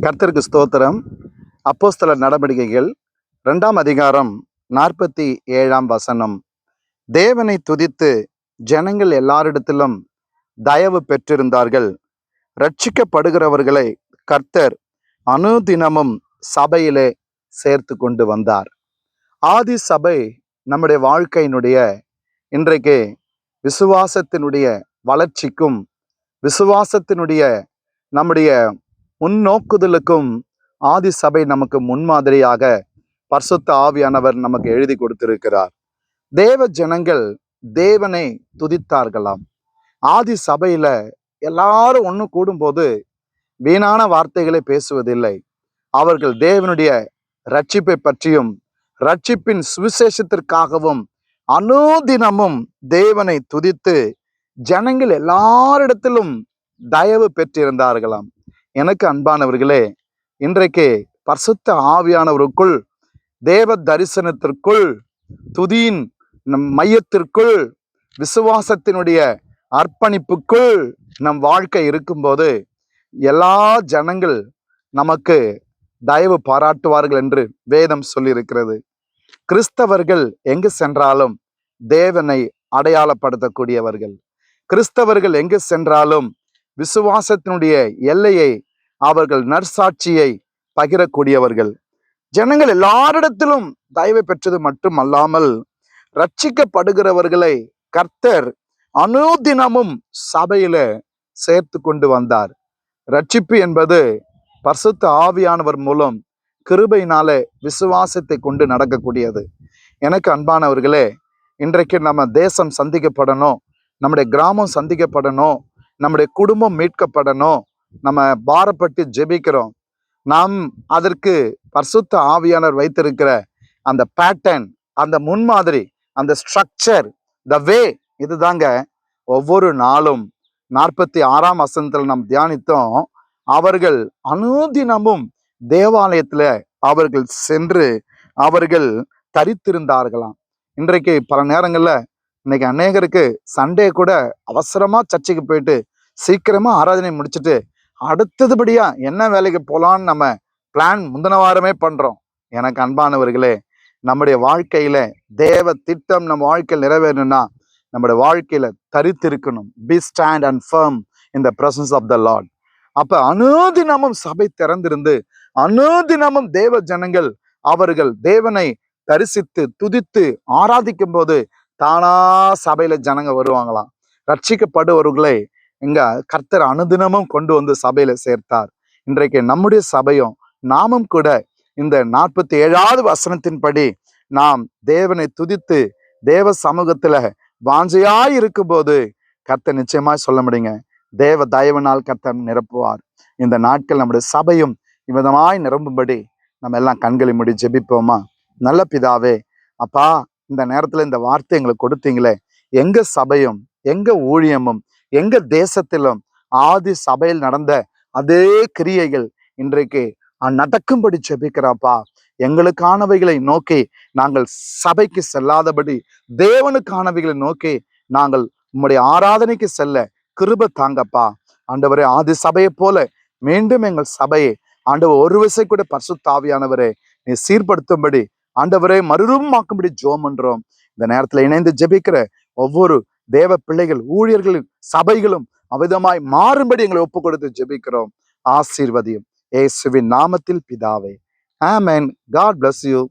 கர்த்தருக்கு ஸ்தோத்திரம். அப்போஸ்தலர் நடவடிக்கைகள் 2ஆம் அதிகாரம் 47ஆம் வசனம். தேவனை துதித்து ஜனங்கள் எல்லாரிடத்திலும் தயவு பெற்றிருந்தார்கள். ரட்சிக்கப்படுகிறவர்களை கர்த்தர் அனுதினமும் சபையிலே சேர்த்து கொண்டு வந்தார். ஆதி சபை நம்முடைய வாழ்க்கையினுடைய இன்றைக்கு விசுவாசத்தினுடைய வளர்ச்சிக்கும் விசுவாசத்தினுடைய நம்முடைய முன்னோக்குதலுக்கும் ஆதி சபை நமக்கு முன்மாதிரியாக பரிசுத்த ஆவியானவர் நமக்கு எழுதி கொடுத்திருக்கிறார். தேவ ஜனங்கள் தேவனை துதித்தார்களாம். ஆதி சபையில எல்லாரும் ஒன்று கூடும்போது வீணான வார்த்தைகளை பேசுவதில்லை. அவர்கள் தேவனுடைய ரட்சிப்பை பற்றியும் ரட்சிப்பின் சுவிசேஷத்திற்காகவும் அனுதினமும் தேவனை துதித்து ஜனங்கள் எல்லாரிடத்திலும் தயவு பெற்றிருந்தார்களாம். எனக்கு அன்பானவர்களே, இன்றைக்கு பரிசுத்த ஆவியானவருக்குள், தேவ தரிசனத்திற்குள், துதியின் மையத்திற்குள், விசுவாசத்தினுடைய அர்ப்பணிப்புக்குள் நம் வாழ்க்கை இருக்கும்போது எல்லா ஜனங்கள் நமக்கு தயவு பாராட்டுவார்கள் என்று வேதம் சொல்லியிருக்கிறது. கிறிஸ்தவர்கள் எங்கு சென்றாலும் தேவனை அடையாளப்படுத்தக்கூடியவர்கள். கிறிஸ்தவர்கள் எங்கு சென்றாலும் விசுவாசத்தினுடைய எல்லையை, அவர்கள் நற்சாட்சியை பகிரக்கூடியவர்கள். ஜனங்கள் எல்லாரிடத்திலும் தயவு பெற்றது மட்டும் அல்லாமல் ரட்சிக்கப்படுகிறவர்களை கர்த்தர் அனுதினமும் சபையில சேர்த்து கொண்டு வந்தார். ரட்சிப்பு என்பது பரிசுத்த ஆவியானவர் மூலம் கிருபையினாலே விசுவாசத்தை கொண்டு நடக்கக்கூடியது. எனக்கு அன்பானவர்களே, இன்றைக்கு நம்ம தேசம் சந்திக்கப்படணும், நம்முடைய கிராமம் சந்திக்கப்படணும், நம்முடைய குடும்பம் மீட்கப்படணும். நம்ம பாரப்பட்டு ஜெபிக்கிறோம். நாம் அதற்கு பரிசுத்த ஆவியானவர் வைத்திருக்கிற அந்த பேட்டர்ன், அந்த முன்மாதிரி, அந்த ஸ்ட்ரக்சர், த வே, இதுதாங்க. ஒவ்வொரு நாளும் 46ஆம் வசனத்தில் நாம் தியானித்தோம். அவர்கள் அனுதினமும் தேவாலயத்துல அவர்கள் சென்று அவர்கள் தரித்திருந்தார்களாம். இன்றைக்கு பல நேரங்கள்ல இன்னைக்கு அநேகருக்கு சண்டே கூட அவசரமா சர்ச்சுக்கு போயிட்டு சீக்கிரமா ஆராதனை முடிச்சுட்டு அடுத்ததுபடியா என்ன வேலைக்கு போலான்னு நம்ம பிளான் முந்தின வாரமே பண்றோம். எனக்கு அன்பானவர்களே, நம்முடைய வாழ்க்கையில தேவ திட்டம் நம்ம வாழ்க்கையில் நிறைவேறணும்னா நம்முடைய வாழ்க்கையில தரித்திருக்கணும். Be stand and firm in the presence of the Lord. அப்ப அனுதினமும் சபை திறந்திருந்து அனுதினமும் தேவ ஜனங்கள் அவர்கள் தேவனை தரிசித்து துதித்து ஆராதிக்கும் போது தானா சபையில ஜனங்க வருவாங்களாம். ரட்சிக்கப்படுவர்களை இங்க கர்த்தர் அனுதினமும் கொண்டு வந்து சபையில சேர்த்தார். இன்றைக்கு நம்முடைய சபையும் நாமும் கூட இந்த 47ஆவது வசனத்தின்படி நாம் தேவனை துதித்து தேவ சமூகத்துல வாஞ்சையாய் இருக்கும் போது கர்த்தர் நிச்சயமாய் சொல்ல முடியுங்க, தேவ தயவினால் கர்த்தர் நிரப்புவார். இந்த நாட்கள் நம்முடைய சபையும் இவ்விதமாய் நிரம்பும்படி நம்ம எல்லாம் கண்களை மூடி ஜெபிப்போமா? நல்ல பிதாவே, அப்பா, இந்த நேரத்துல இந்த வார்த்தை எங்களுக்கு கொடுத்தீங்களே, எங்க சபையும் எங்க ஊழியமும் எங்க தேசத்திலும் ஆதி சபையில் நடந்த அதே கிரியைகள் இன்றைக்கு நடக்கும்படி ஜெபிக்கிறாப்பா. எங்களுக்கானவைகளை நோக்கி நாங்கள் சபைக்கு செல்லாதபடி தேவனுக்கானவைகளை நோக்கி நாங்கள் உம்முடைய ஆராதனைக்கு செல்ல கிருபை தாங்கப்பா. ஆண்டவரே, ஆதி சபையை போல மீண்டும் எங்கள் சபையை ஆண்டவர் ஒரு விசை கூட பரிசுத்த ஆவியானவரே நீ சீர்படுத்தும்படி ஆண்டவரே மறுரூபமாக்கும்படி ஜெபம் பண்றோம். இந்த நேரத்துல இணைந்து ஜெபிக்கிற ஒவ்வொரு தேவ பிள்ளைகள், ஊழியர்களும் சபைகளும் அவிதமாய் மாறும்படி எங்களை ஒப்பு கொடுத்து ஜெபிக்கிறோம். ஆசீர்வதியும் இயேசுவின் நாமத்தில் பிதாவே. ஆமென். God bless you.